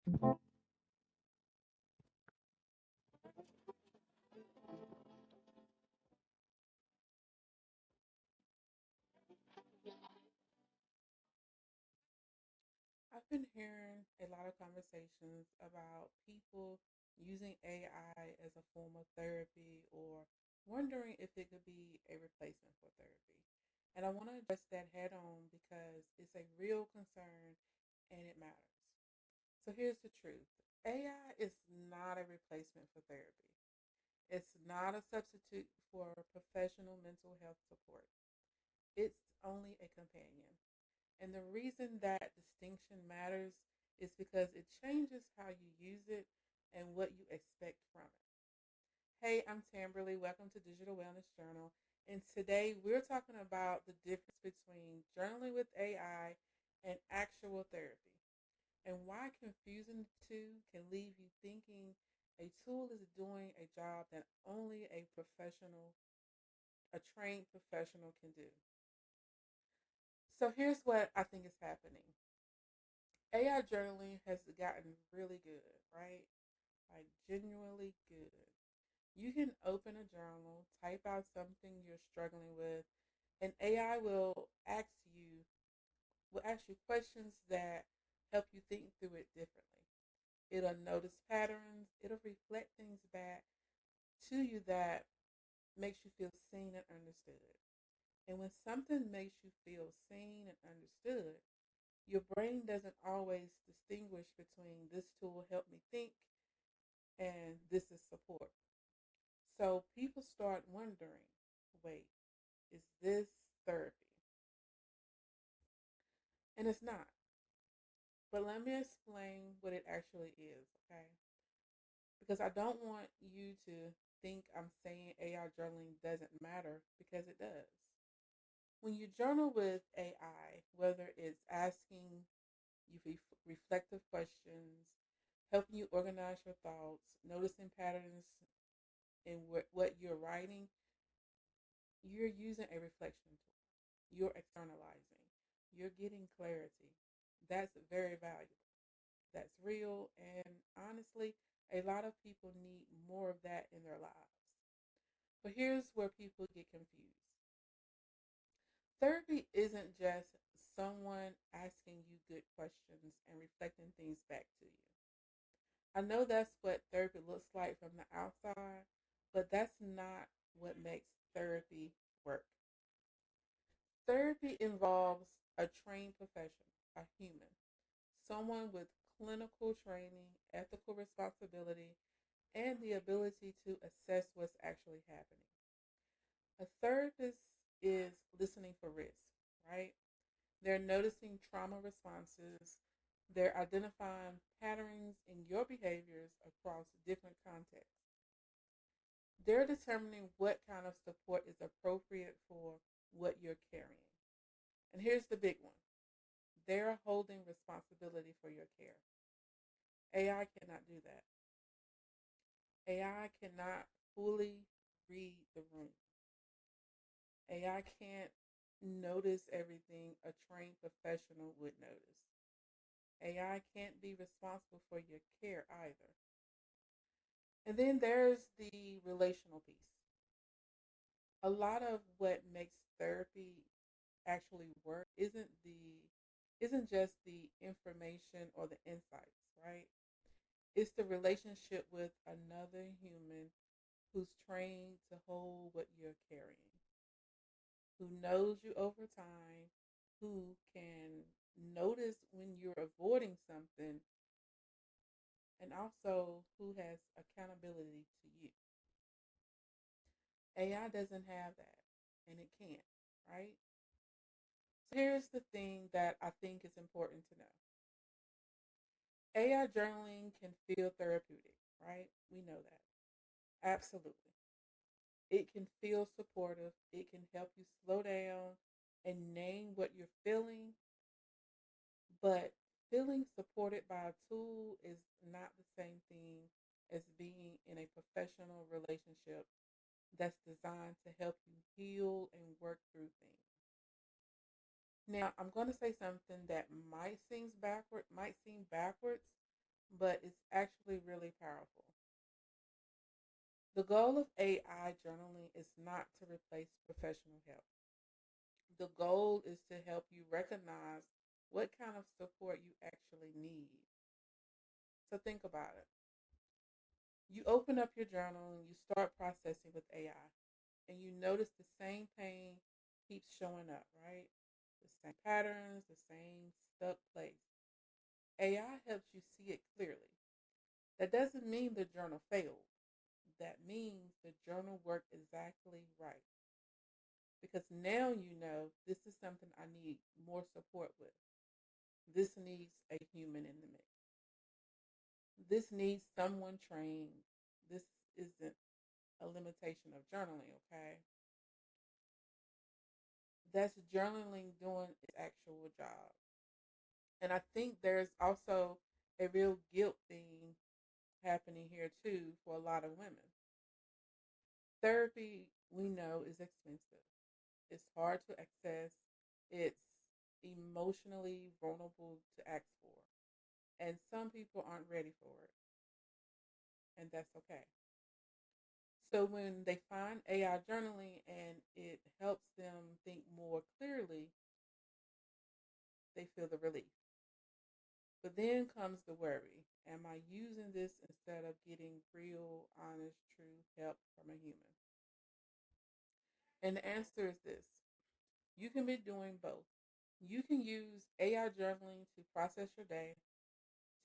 I've been hearing a lot of conversations about people using AI as a form of therapy or wondering if it could be a replacement for therapy. And I want to address that head on because it's a real concern and it matters. So here's the truth: AI is not a replacement for therapy, it's not a substitute for professional mental health support. It's only a companion. And the reason that distinction matters is because it changes how you use it and what you expect from it. Hey, I'm Tamberly. Welcome to Digital Wellness Journal. And today we're talking about the difference between journaling with AI and actual therapy, and why confusing the two can leave you thinking a tool is doing a job that only a trained professional can do. So here's what I think is happening. AI journaling has gotten really good, right? Like genuinely good. You can open a journal, type out something you're struggling with, and AI will ask you questions that help you think through it differently. It'll notice patterns, it'll reflect things back to you that makes you feel seen and understood. And when something makes you feel seen and understood, your brain doesn't always distinguish between this tool helped me think and this is support. So people start wondering, wait, is this therapy? And it's not. But let me explain what it actually is, okay? Because I don't want you to think I'm saying AI journaling doesn't matter, because it does. When you journal with AI, whether it's asking you reflective questions, helping you organize your thoughts, noticing patterns in what you're writing, you're using a reflection tool. You're externalizing. You're getting clarity. That's very valuable. That's real. And honestly, a lot of people need more of that in their lives. But here's where people get confused. Therapy isn't just someone asking you good questions and reflecting things back to you. I know that's what therapy looks like from the outside, but that's not what makes therapy work. Therapy involves a trained professional, a human, someone with clinical training, ethical responsibility, and the ability to assess what's actually happening. A therapist is listening for risk, right? They're noticing trauma responses, they're identifying patterns in your behaviors across different contexts. They're determining what kind of support is appropriate for what you're carrying. And here's the big one: they're holding responsibility for your care. AI cannot do that. AI cannot fully read the room. AI can't notice everything a trained professional would notice. AI can't be responsible for your care either. And then there's the relational piece. A lot of what makes therapy actually work isn't just the information or the insights, right? It's the relationship with another human who's trained to hold what you're carrying, who knows you over time, who can notice when you're avoiding something, and also who has accountability to you. AI doesn't have that, and it can't, right? So here's the thing that I think is important to know: AI journaling can feel therapeutic, right? We know that. Absolutely. It can feel supportive, it can help you slow down and name what you're feeling, but feeling supported by a tool is not the same thing as being in a professional relationship that's designed to help you heal and work through things. Now, I'm going to say something that might seem backwards, but it's actually really powerful. The goal of AI journaling is not to replace professional help. The goal is to help you recognize what kind of support you actually need. So think about it. You open up your journal and you start processing with AI, and you notice the same pain keeps showing up, right? The same patterns, the same stuck place. AI helps you see it clearly. That doesn't mean the journal failed. That means the journal worked exactly right. Because now you know this is something I need more support with. This needs a human in the mix. This needs someone trained. This isn't a limitation of journaling, okay? That's journaling doing its actual job. And I think there's also a real guilt thing happening here too for a lot of women. Therapy, we know, is expensive. It's hard to access. It's emotionally vulnerable to ask for. And some people aren't ready for it. And that's okay. So when they find AI journaling and it helps them think more clearly, they feel the relief. But then comes the worry. Am I using this instead of getting real, honest, true help from a human? And the answer is this: you can be doing both. You can use AI journaling to process your day,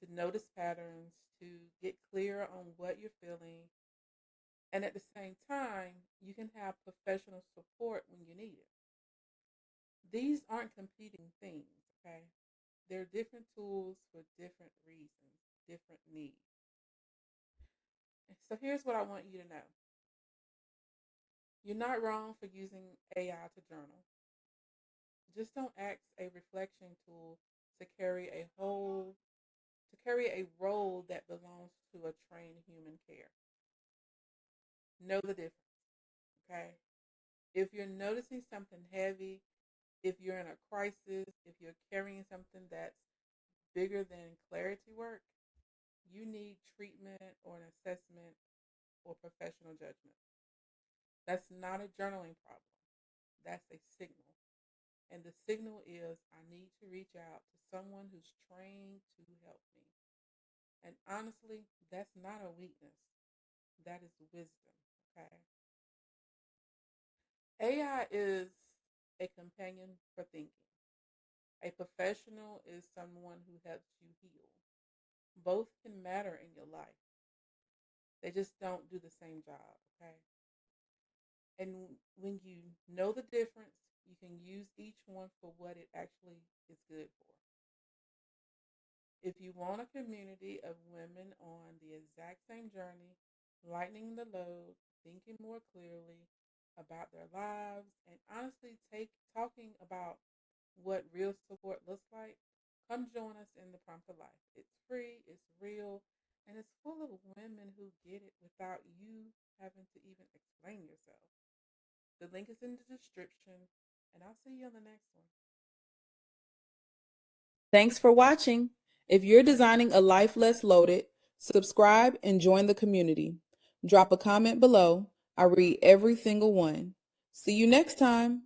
to notice patterns, to get clear on what you're feeling. And at the same time, you can have professional support when you need it. These aren't competing things, okay? They're different tools for different reasons, different needs. So here's what I want you to know: you're not wrong for using AI to journal. Just don't ask a reflection tool to carry a whole to carry a role that belongs to a trained human care. Know the difference, okay? If you're noticing something heavy, if you're in a crisis, if you're carrying something that's bigger than clarity work, you need treatment or an assessment or professional judgment. That's not a journaling problem. That's a signal. And the signal is I need to reach out to someone who's trained to help me. And honestly, that's not a weakness. That is wisdom. Okay. AI is a companion for thinking. A professional is someone who helps you heal. Both can matter in your life. They just don't do the same job. Okay. And when you know the difference, you can use each one for what it actually is good for. If you want a community of women on the exact same journey, lightening the load, thinking more clearly about their lives, and honestly talking about what real support looks like, come join us in the Prompt of Life. It's free, it's real, and it's full of women who get it without you having to even explain yourself. The link is in the description, and I'll see you on the next one. Thanks for watching. If you're designing a life less loaded, subscribe and join the community. Drop a comment below. I read every single one. See you next time.